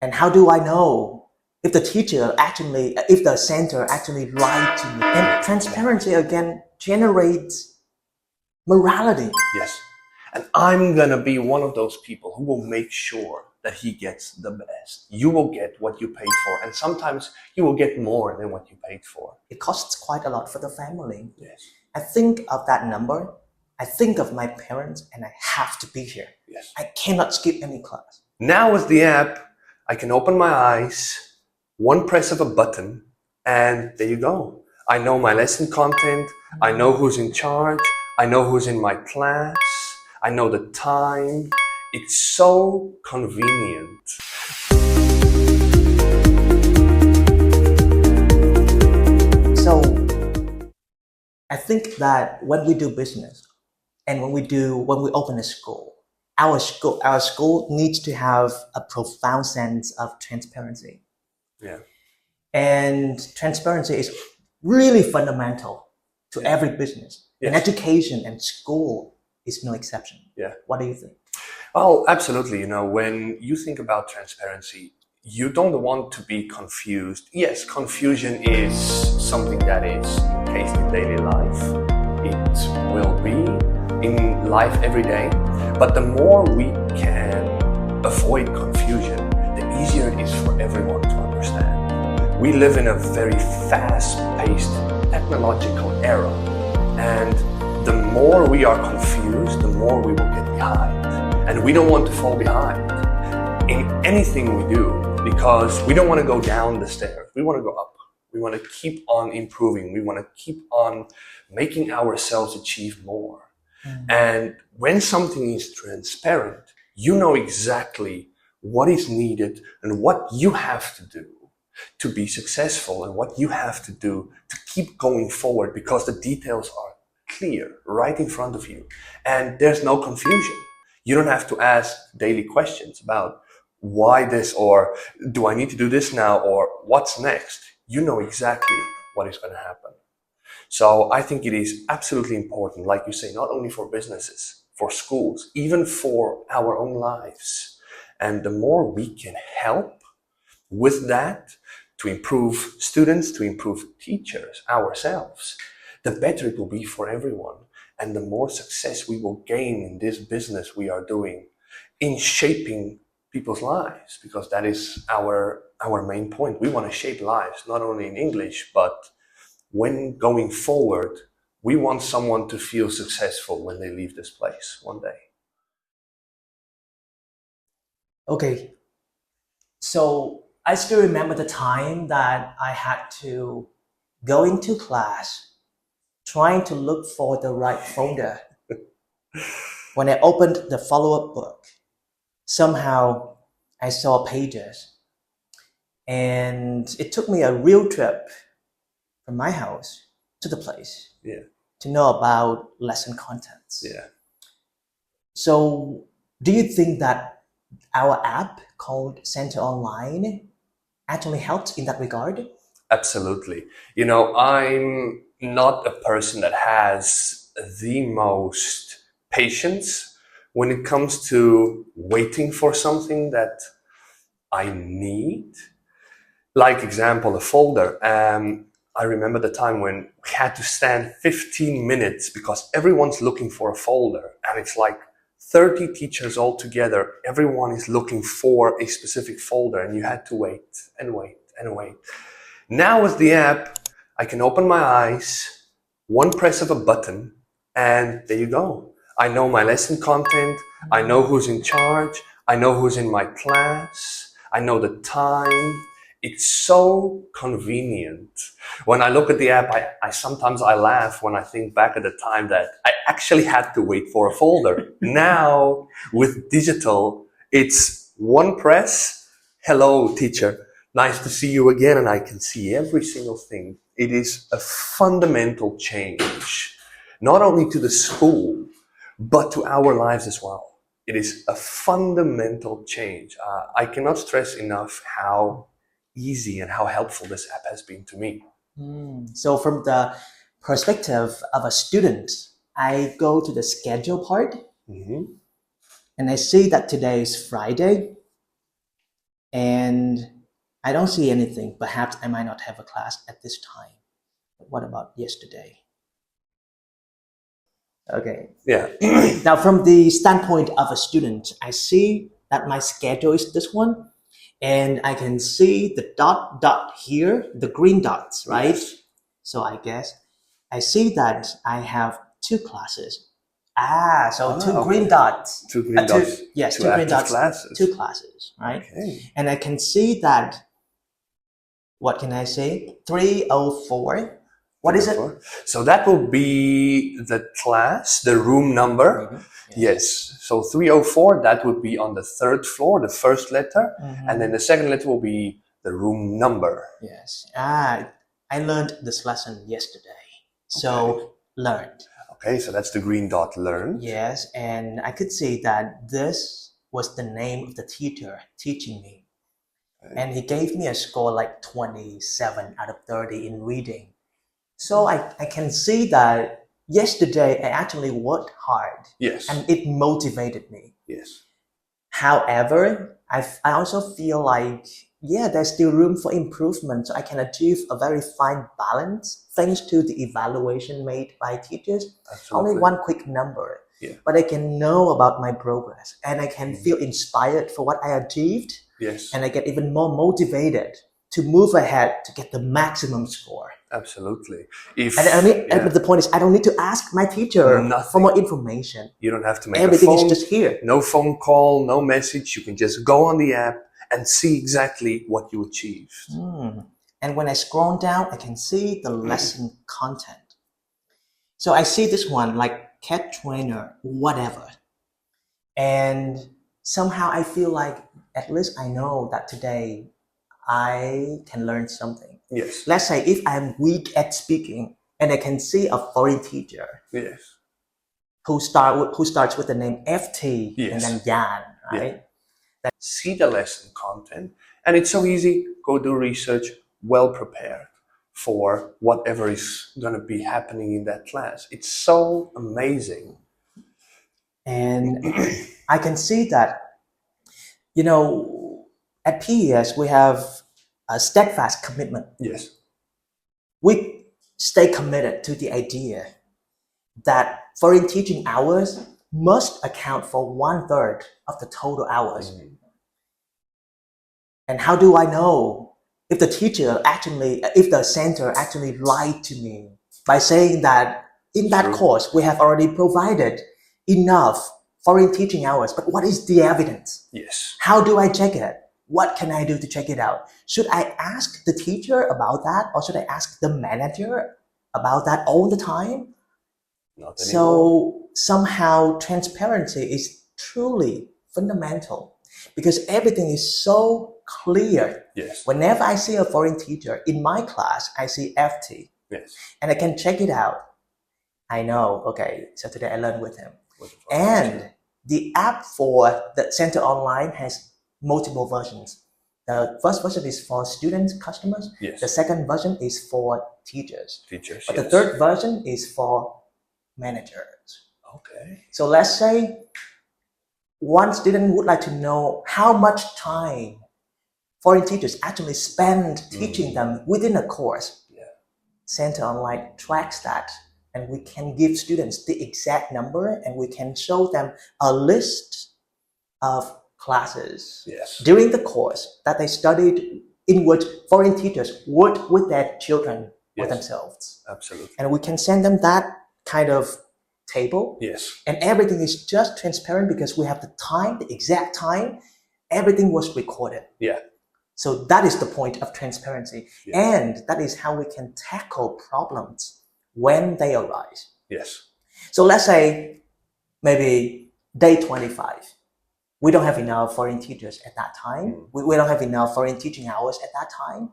And how do I know if the if the center actually lied to me? And transparency again generates morality. Yes. And I'm going to be one of those people who will make sure that he gets the best. You will get what you paid for. And sometimes you will get more than what you paid for. It costs quite a lot for the family. Yes. I think of that number. I think of my parents and I have to be here. Yes. I cannot skip any class. Now with the app, I can open my eyes, one press of a button, and there you go. I know my lesson content. I know who's in charge. I know who's in my class. I know the time. It's so convenient. So I think that when we do business and when we open a school, our school needs to have a profound sense of transparency. Yeah. And transparency is really fundamental to every business. Yes. And education and school is no exception. Yeah. What do you think? Oh, absolutely. You know, when you think about transparency, you don't want to be confused. Yes, confusion is something that is encased in daily life. It will be in life every day. But the more we can avoid confusion, the easier it is for everyone to understand. We live in a very fast-paced technological era. And the more we are confused, the more we will get behind. And we don't want to fall behind in anything we do because we don't want to go down the stairs. We want to go up. We want to keep on improving. We want to keep on making ourselves achieve more. And when something is transparent, you know exactly what is needed and what you have to do to be successful and what you have to do to keep going forward because the details are clear right in front of you and there's no confusion. You don't have to ask daily questions about why this or do I need to do this now or what's next. You know exactly what is going to happen. So I think it is absolutely important, like you say, not only for businesses, for schools, even for our own lives. And the more we can help with that to improve students, to improve teachers, ourselves, the better it will be for everyone. And the more success we will gain in this business we are doing in shaping people's lives, because that is our main point. We want to shape lives, not only in English, but when going forward, we want someone to feel successful when they leave this place one day. Okay. So I still remember the time that I had to go into class trying to look for the right folder. When I opened the follow-up book, somehow I saw pages. And it took me a real trip from my house to the place to know about lesson contents. Yeah. So do you think that our app called Center Online actually helped in that regard? Absolutely. You know, I'm not a person that has the most patience when it comes to waiting for something that I need. Like example, a folder. I remember the time when we had to stand 15 minutes because everyone's looking for a folder and it's like 30 teachers all together. Everyone is looking for a specific folder and you had to wait and wait and wait. Now with the app, I can open my eyes, one press of a button, and there you go. I know my lesson content. I know who's in charge. I know who's in my class. I know the time. It's so convenient. When I look at the app, I sometimes laugh when I think back at the time that I actually had to wait for a folder. Now, with digital, it's one press. Hello, teacher. Nice to see you again. And I can see every single thing. It is a fundamental change, not only to the school, but to our lives as well. It is a fundamental change. I cannot stress enough how easy and how helpful this app has been to me. So from the perspective of a student, I go to the schedule part and I see that today is Friday And I don't see anything. Perhaps I might not have a class at this time. But what about yesterday? Okay. Yeah. Now, from the standpoint of a student, I see that my schedule is this one, and I can see the dot here, the green dots, right? Yes. So I guess I see that I have two classes. So two okay. green dots. Two green dots. Yes, two two green active dots. classes. Two classes, right? Okay. And I can see that, what can I say? 304. What is it? So that will be the class, the room number. Maybe. Yes. So 304, that would be on the third floor, the first letter. Mhm. And then the second letter will be the room number. Yes. I learned this lesson yesterday. So learned. Okay, so that's the green dot, learned. Yes, and I could see that this was the name of the teacher teaching me. Okay. And he gave me a score like 27 out of 30 in reading. So I can see that yesterday I actually worked hard. Yes. And it motivated me. Yes. However, I also feel like, there's still room for improvement. So I can achieve a very fine balance thanks to the evaluation made by teachers. Absolutely. Only one quick number. Yeah. But I can know about my progress and I can feel inspired for what I achieved. Yes. And I get even more motivated to move ahead to get the maximum score. Absolutely. And the point is, I don't need to ask my teacher for more information. You don't have to make Everything a phone, is just here. No phone call, no message. You can just go on the app and see exactly what you achieved. And when I scroll down, I can see the lesson content. So I see this one like cat trainer, whatever. And somehow I feel like at least I know that today I can learn something. Yes. Let's say if I'm weak at speaking and I can see a foreign teacher who starts with the name FT and then Jan, right? See the lesson content, and it's so easy. Go do research, well prepared for whatever is going to be happening in that class. It's so amazing. And I can see that, at PES we have a steadfast commitment. Yes. We stay committed to the idea that foreign teaching hours must account for 1/3 of the total hours. And how do I know if the center actually lied to me by saying that in that course we have already provided enough foreign teaching hours, but what is the evidence? Yes. How do I check it? What can I do to check it out? Should I ask the teacher about that, or should I ask the manager about that all the time? Not anymore. So somehow transparency is truly fundamental because everything is so clear. Yes. Whenever I see a foreign teacher in my class, I see FT. Yes. And I can check it out. I know, okay, so today I learned with him. And the app for the Center Online has multiple versions. The first version is for students, customers. Yes. The second version is for teachers. But the yes. third version is for managers. Okay. So let's say one student would like to know how much time foreign teachers actually spend teaching them within a course. Yeah. Center Online tracks that, and we can give students the exact number, and we can show them a list of classes during the course that they studied in which foreign teachers worked with their children or themselves. Absolutely. And we can send them that kind of table. Yes. And everything is just transparent because we have the time, the exact time. Everything was recorded. Yeah. So that is the point of transparency. Yeah. And that is how we can tackle problems when they arise. Yes. So let's say maybe day 25. We don't have enough foreign teachers at that time. We don't have enough foreign teaching hours at that time.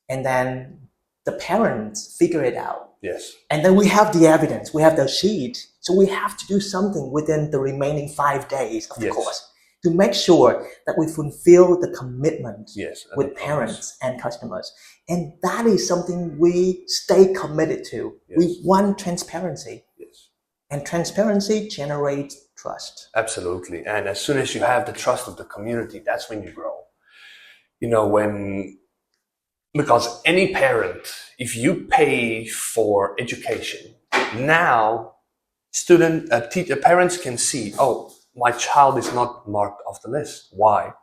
And then the parents figure it out. Yes. And then we have the evidence, we have the sheet. So we have to do something within the remaining 5 days of the course to make sure that we fulfill the commitment with parents and customers. And that is something we stay committed to. Yes. We want transparency. Yes. And transparency generates trust. Absolutely. And as soon as you have the trust of the community, that's when you grow. when because any parent, if you pay for education now, parents can see, oh, my child is not marked off the list. Why?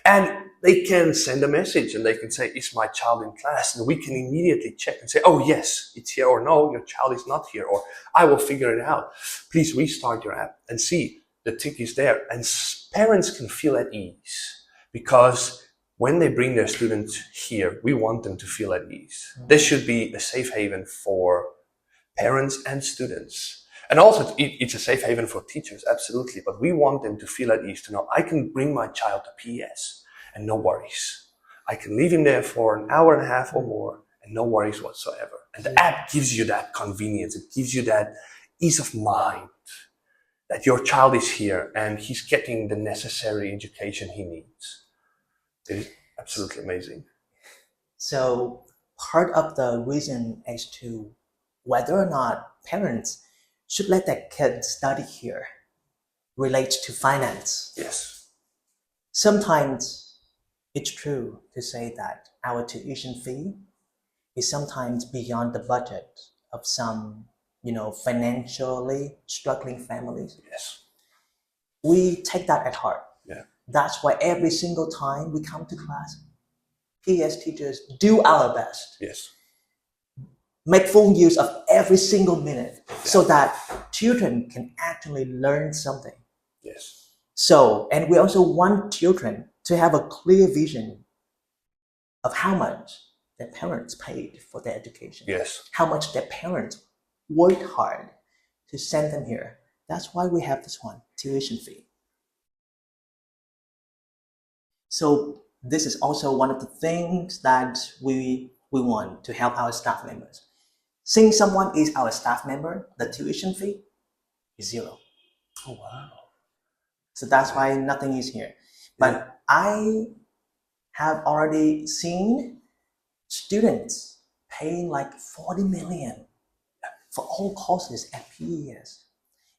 And they can send a message and they can say, is my child in class? And we can immediately check and say, oh yes, it's here, or no, your child is not here, or I will figure it out. Please restart your app and see the tick is there. And parents can feel at ease, because when they bring their students here, we want them to feel at ease. This should be a safe haven for parents and students. And also, it's a safe haven for teachers, absolutely. But we want them to feel at ease, to know I can bring my child to PS and no worries. I can leave him there for an hour and a half or more and no worries whatsoever. And the app gives you that convenience. It gives you that ease of mind that your child is here and he's getting the necessary education he needs. It is absolutely amazing. So part of the reason as to whether or not parents should let their kids study here relates to finance. Yes. Sometimes it's true to say that our tuition fee is sometimes beyond the budget of some, financially struggling families. Yes. We take that at heart. Yeah. That's why every single time we come to class, PS teachers do our best. Yes. Make full use of every single minute so that children can actually learn something. Yes. So, and we also want children to have a clear vision of how much their parents paid for their education. Yes. How much their parents worked hard to send them here. That's why we have this one, tuition fee. So this is also one of the things that we want to help our staff members. Since someone is our staff member, the tuition fee is 0. Oh, wow. So that's why nothing is here. But I have already seen students paying like 40 million for all courses at PES.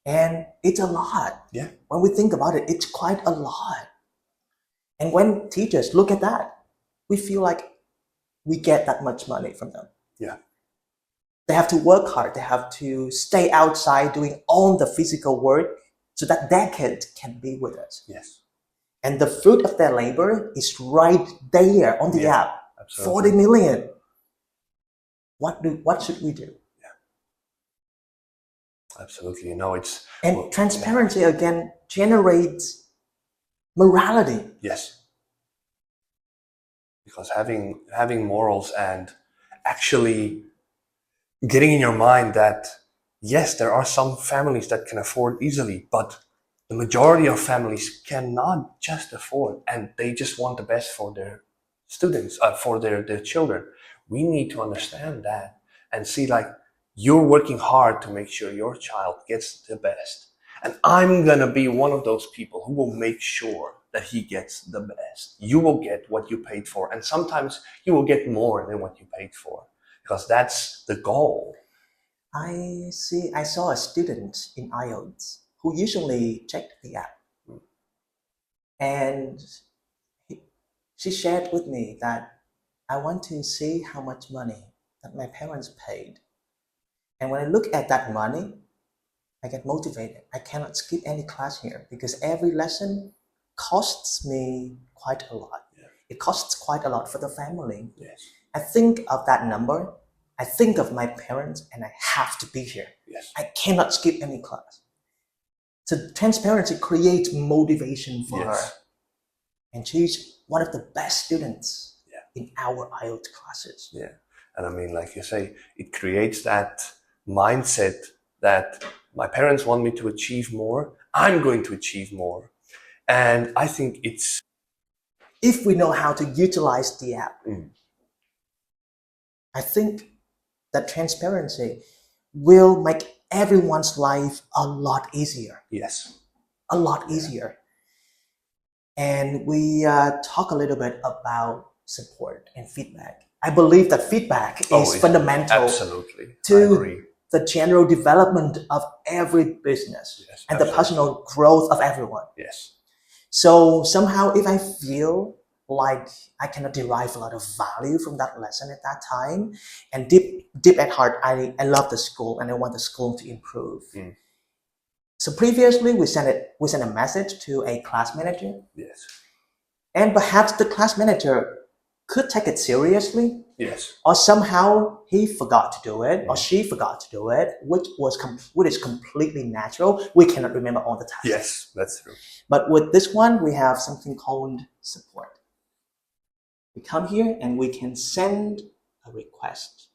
And it's a lot. Yeah. When we think about it, it's quite a lot. And when teachers look at that, we feel like we get that much money from them. Yeah. They have to work hard. They have to stay outside doing all the physical work so that their kids can be with us. Yes. And the fruit of their labor is right there on the app. Absolutely. 40 million. What should we do? Yeah. Absolutely. And transparency again generates morality. Yes. Because having morals and actually getting in your mind that, yes, there are some families that can afford easily, but the majority of families cannot just afford, and they just want the best for their students, for their children. We need to understand that and see, like, you're working hard to make sure your child gets the best. And I'm going to be one of those people who will make sure that he gets the best. You will get what you paid for. And sometimes you will get more than what you paid for, because that's the goal. I saw a student in IELTS who usually checked the app. And she shared with me that I want to see how much money that my parents paid. And when I look at that money, I get motivated. I cannot skip any class here because every lesson costs me quite a lot. Yeah. It costs quite a lot for the family. Yes. I think of that number. I think of my parents and I have to be here. Yes. I cannot skip any class. So transparency creates motivation for her. And she's one of the best students in our IELTS classes. Yeah. And I mean, like you say, it creates that mindset that my parents want me to achieve more, I'm going to achieve more. And I think it's... if we know how to utilize the app, I think that transparency will make everyone's life a lot easier. Yes. A lot easier. And we talk a little bit about support and feedback. I believe that feedback is fundamental to the general development of every business and the personal growth of everyone. Yes. So somehow if I feel like I cannot derive a lot of value from that lesson at that time. And deep at heart, I love the school and I want the school to improve. So previously we sent a message to a class manager. Yes. And perhaps the class manager could take it seriously. Yes. Or somehow he forgot to do it, or she forgot to do it, which is completely natural. We cannot remember all the tasks. Yes, that's true. But with this one, we have something called support. We come here and we can send a request.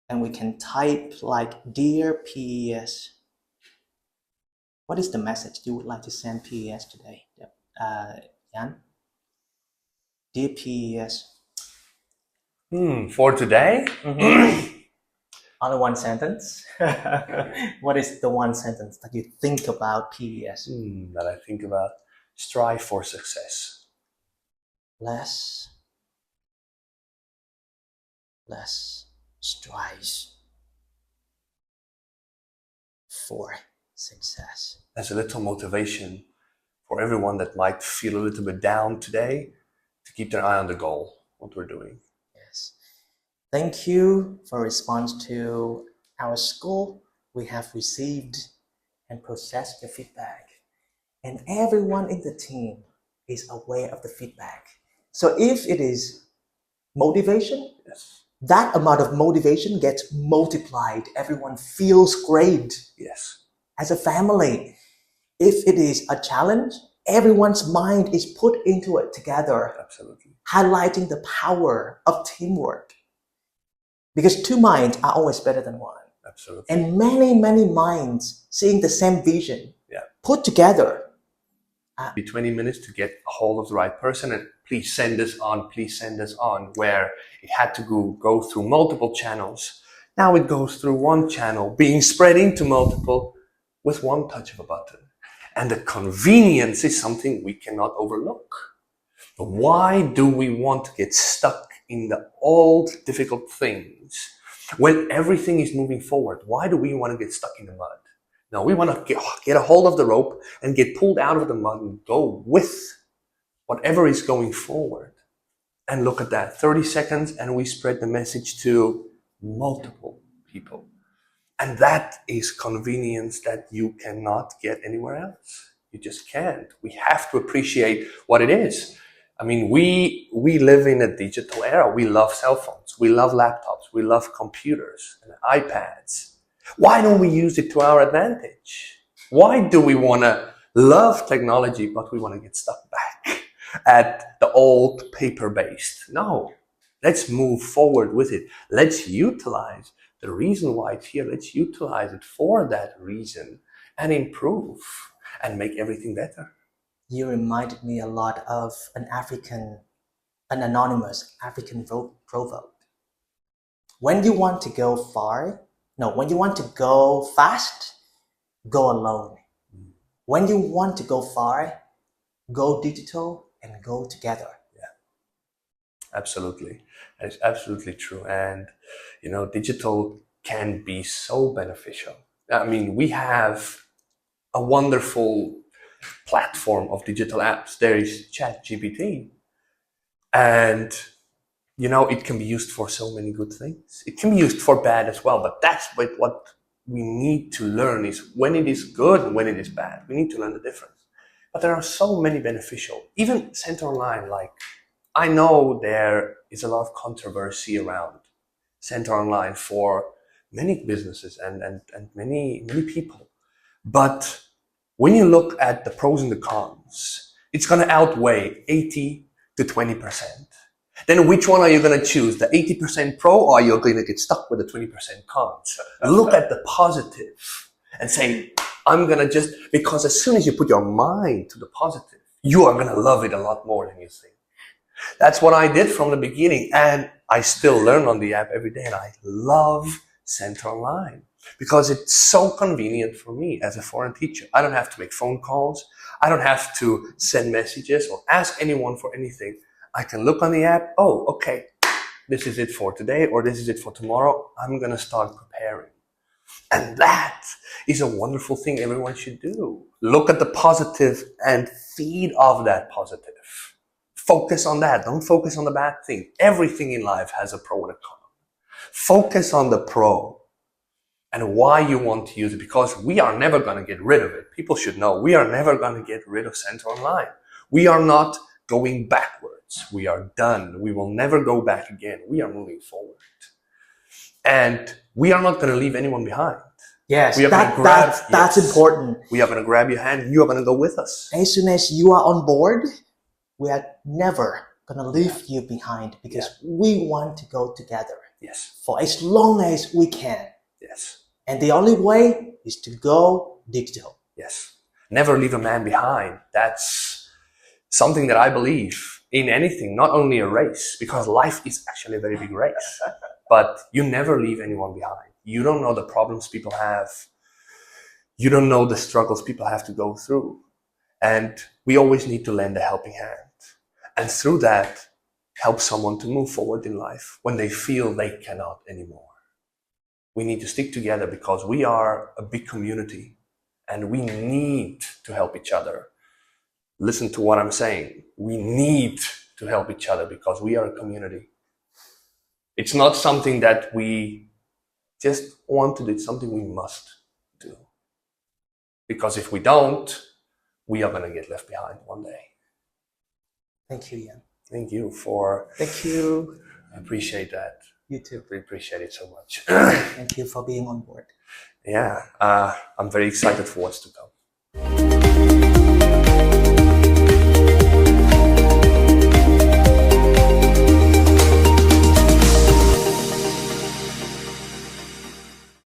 And we can type like, Dear PES. What is the message you would like to send PES today? Jan? Dear PES. For today? Only one sentence. What is the one sentence that you think about PES? That I think about. Strive for success. Less strive for success. As a little motivation for everyone that might feel a little bit down today, to keep their eye on the goal, what we're doing. Yes. Thank you for response to our school. We have received and processed your feedback. And everyone in the team is aware of the feedback. So if it is motivation, Yes. that amount of motivation gets multiplied. Everyone feels great. Yes. As a family. If it is a challenge, everyone's mind is put into it together. Absolutely. Highlighting the power of teamwork. Because two minds are always better than one. Absolutely. And many minds seeing the same vision put together. Be 20 minutes to get a hold of the right person and please send us on, where it had to go through multiple channels. Now it goes through one channel, being spread into multiple with one touch of a button. And the convenience is something we cannot overlook. But why do we want to get stuck in the old difficult things when everything is moving forward? Why do we want to get stuck in the mud? No, we want to get a hold of the rope and get pulled out of the mud and go with whatever is going forward. And look at that, 30 seconds and we spread the message to multiple people. And that is convenience that you cannot get anywhere else. You just can't. We have to appreciate what it is. I mean, we live in a digital era. We love cell phones. We love laptops. We love computers and iPads. Why don't we use it to our advantage? Why do we want to love technology, but we want to get stuck back at the old paper-based? No, let's move forward with it. Let's utilize the reason why it's here. Let's utilize it for that reason and improve and make everything better. You reminded me a lot of an anonymous African proverb. When you want to go fast, go alone. When you want to go far, go digital and go together. Yeah, absolutely. That is absolutely true. And, digital can be so beneficial. I mean, we have a wonderful platform of digital apps. There is ChatGPT. And, it can be used for so many good things. It can be used for bad as well. But that's what we need to learn is when it is good and when it is bad. We need to learn the difference. But there are so many beneficial. Even Center Online, I know there is a lot of controversy around Center Online for many businesses and many people. But when you look at the pros and the cons, it's going to outweigh 80 to 20%. Then which one are you going to choose? The 80% pro, or are you going to get stuck with the 20% cons? Look at the positive and say, I'm going to because as soon as you put your mind to the positive, you are going to love it a lot more than you think. That's what I did from the beginning, and I still learn on the app every day, and I love Center Online because it's so convenient for me as a foreign teacher. I don't have to make phone calls. I don't have to send messages or ask anyone for anything. I can look on the app. Oh, okay, this is it for today, or this is it for tomorrow. I'm going to start preparing. And that is a wonderful thing everyone should do. Look at the positive and feed off that positive. Focus on that. Don't focus on the bad thing. Everything in life has a pro and a con. Focus on the pro and why you want to use it, because we are never going to get rid of it. People should know we are never going to get rid of Center Online. We are not going backwards. We are done. We will never go back again. We are moving forward. And we are not going to leave anyone behind. Yes, We are gonna that's important. We are going to grab your hand and you are going to go with us. As soon as you are on board, we are never going to leave you behind, because we want to go together. Yes. For as long as we can. Yes. And the only way is to go digital. Yes. Never leave a man behind. That's something that I believe in anything, not only a race, because life is actually a very big race. But you never leave anyone behind. You don't know the problems people have. You don't know the struggles people have to go through. And we always need to lend a helping hand. And through that, help someone to move forward in life when they feel they cannot anymore. We need to stick together because we are a big community and we need to help each other. Listen to what I'm saying. We need to help each other because we are a community. It's not something that we just want to do. It's something we must do. Because if we don't, we are going to get left behind one day. Thank you, Ian. Thank you for... Thank you. I appreciate that. You too. We appreciate it so much. Thank you for being on board. Yeah, I'm very excited for what's to come.